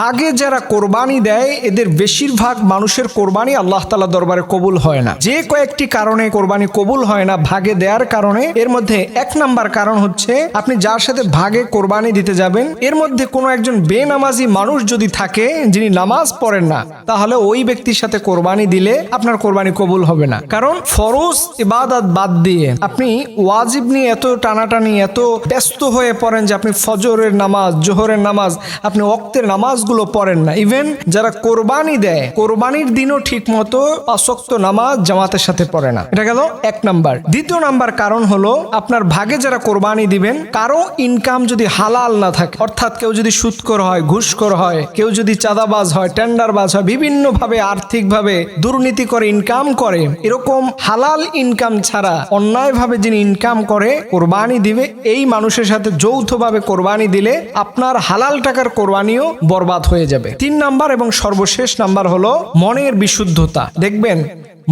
ভাগে যারা কোরবানি দেয় এদের বেশিরভাগ মানুষের কোরবানি আল্লাহ তাআলা দরবারে কবুল হয় না। যে কয়েকটি কারণে কোরবানি কবুল হয় না ভাগে দেওয়ার কারণে, এর মধ্যে 1 নাম্বার কারণ হচ্ছে আপনি যার সাথে ভাগে কোরবানি দিতে যাবেন এর মধ্যে কোনো একজন বেনামাজি মানুষ যদি থাকে যিনি নামাজ পড়েন না, তাহলে ওই ব্যক্তির সাথে কোরবানি দিলে আপনার কোরবানি কবুল হবে না। কারণ ফরজ ইবাদত বাদ দিয়ে আপনি ওয়াজিব নিয়ে এত টানাটানি, এত ব্যস্ত হয়ে পড়েন যে আপনি ফজরের নামাজ, জোহরের নামাজ, আপনি ওয়াক্তের নামাজগুলো পড়েন না। ইভেন যারা কোরবানি দেয় কোরবানির দিনও ঠিক মতো 5 ওয়াক্ত নামাজ জামাতের সাথে পড়ে না। এটা গেল 1 নাম্বার। 2 নাম্বার কারণ হলো আপনার ভাগে যারা কোরবানি দিবেন কারো ইনকাম যদি হালাল না থাকে, অর্থাৎ কেউ যদি সুদখোর হয়, ঘুষখোর হয়, কেউ যদি চাঁদাবাজ হয়, টেন্ডারবাজ হয়, বিভিন্নভাবে আর্থিকভাবে দুর্নীতি করে ইনকাম করে, এরকম হালাল ইনকাম ছাড়া অন্যায়ভাবে যিনি ইনকাম করে কোরবানি দিবে, এই মানুষের সাথে যৌথভাবে কোরবানি দিলে আপনার হালাল টাকার কোরবানিও বরবাদ হয়ে যাবে। 3 নাম্বার এবং সর্বশেষ নাম্বার হলো মনের বিশুদ্ধতা। দেখবেন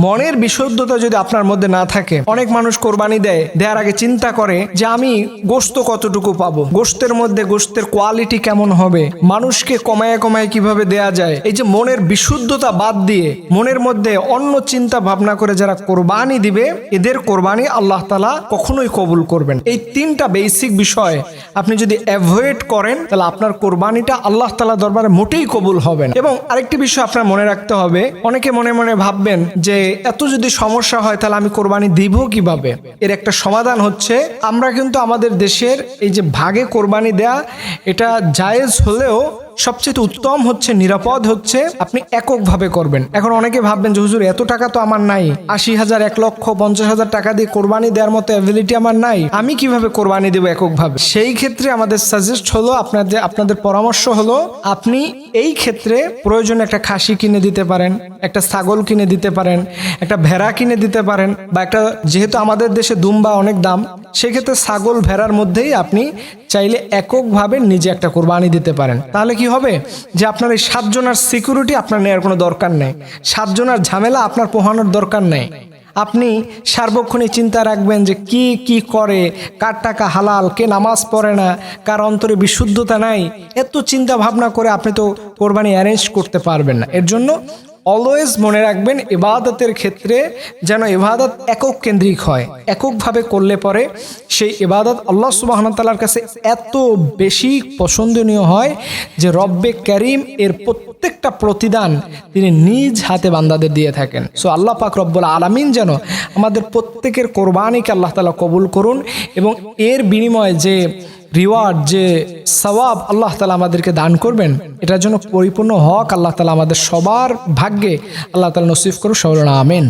মনের বিশুদ্ধতা যদি আপনার মধ্যে না থাকে, অনেক মানুষ কোরবানি দেওয়ার আগে চিন্তা করে যে আমি গোশত কতটুকু পাবো, গোশতের মধ্যে গোশতের কোয়ালিটি কেমন হবে, মানুষকে কমায় কমায় কিভাবে দেয়া যায়। এই যে মনের বিশুদ্ধতা বাদ দিয়ে মনের মধ্যে অন্য চিন্তা ভাবনা করে যারা কোরবানি দিবে এদের কোরবানি আল্লাহ তাআলা কখনোই কবুল করবেন। এই 3টা বেসিক বিষয় আপনি যদি অ্যাভয়েড করেন তাহলে আপনার কোরবানিটা আল্লাহ তাআলা দরবারে মোটেই কবুল হবে না। এবং আরেকটি বিষয় আপনার মনে রাখতে হবে, অনেকে মনে মনে ভাববেন যে এত যদি সমস্যা হয় তাহলে আমি কোরবানি দিব কিভাবে। এর একটা সমাধান হচ্ছে, আমরা কিন্তু আমাদের দেশের এই যে ভাগে কোরবানি দেয়া এটা জায়েজ হলেও সবচেয়ে উত্তম হচ্ছে, নিরাপদ হচ্ছে আপনি এককভাবে করবেন। এখন অনেকে ভাববেন যে হুজুর এত টাকা তো আমার নাই, 80,000, 1,50,000 টাকা দিয়ে কোরবানি দেওয়ার মতো অ্যাবিলিটি আমার নাই, আমি কিভাবে কোরবানি দেব এককভাবে। সেই ক্ষেত্রে আমাদের সাজেস্ট হলো, আপনাদের পরামর্শ হলো, আপনি এই ক্ষেত্রে প্রয়োজনে একটা খাসি কিনে দিতে পারেন, একটা ছাগল কিনে দিতে পারেন, একটা ভেড়া কিনে দিতে পারেন, বা একটা, যেহেতু আমাদের দেশে দুম্বা অনেক দাম, সেক্ষেত্রে ছাগল ভেড়ার মধ্যেই আপনি চাইলে এককভাবে নিজে একটা কোরবানি দিতে পারেন। তাহলে কি হবে যে আপনার এই 7 জনের সিকিউরিটি আপনার নেওয়ার কোনো দরকার নেই, 7 জনের ঝামেলা আপনার পোহানোর দরকার নেই। আপনি সার্বক্ষণিক চিন্তা রাখবেন যে কি করে, কার টাকা হালাল, কে নামাজ পড়ে না, কার অন্তরে বিশুদ্ধতা নাই, এত চিন্তা ভাবনা করে আপনি তো কোরবানি অ্যারেঞ্জ করতে পারবেন না। এর জন্য অলওয়েজ মনে রাখবেন ইবাদতের ক্ষেত্রে যেন ইবাদত একক কেন্দ্রিক হয়, এককভাবে করলে পরে সেই ইবাদত আল্লাহ সুবহানাহু ওয়া তাআলার কাছে এত বেশি পছন্দনীয় হয় যে রব্বে কারীম এর প্রত্যেকটা প্রতিদান তিনি নিজ হাতে বান্দাদের দিয়ে থাকেন। সো আল্লাহ পাক রব্বুল আলামিন যেন আমাদের প্রত্যেকের কোরবানিকে আল্লাহ তাআলা কবুল করুন, এবং এর বিনিময়ে যে রিওয়ার্ড, যে সওয়াব আল্লাহ তাআলা আমাদেরকে দান করবেন, এটার জন্য পরিপূর্ণ হক আল্লাহ তাআলা আমাদের সবার ভাগ্যে আল্লাহ তাআলা নসিব করুন। সকলে আমিন।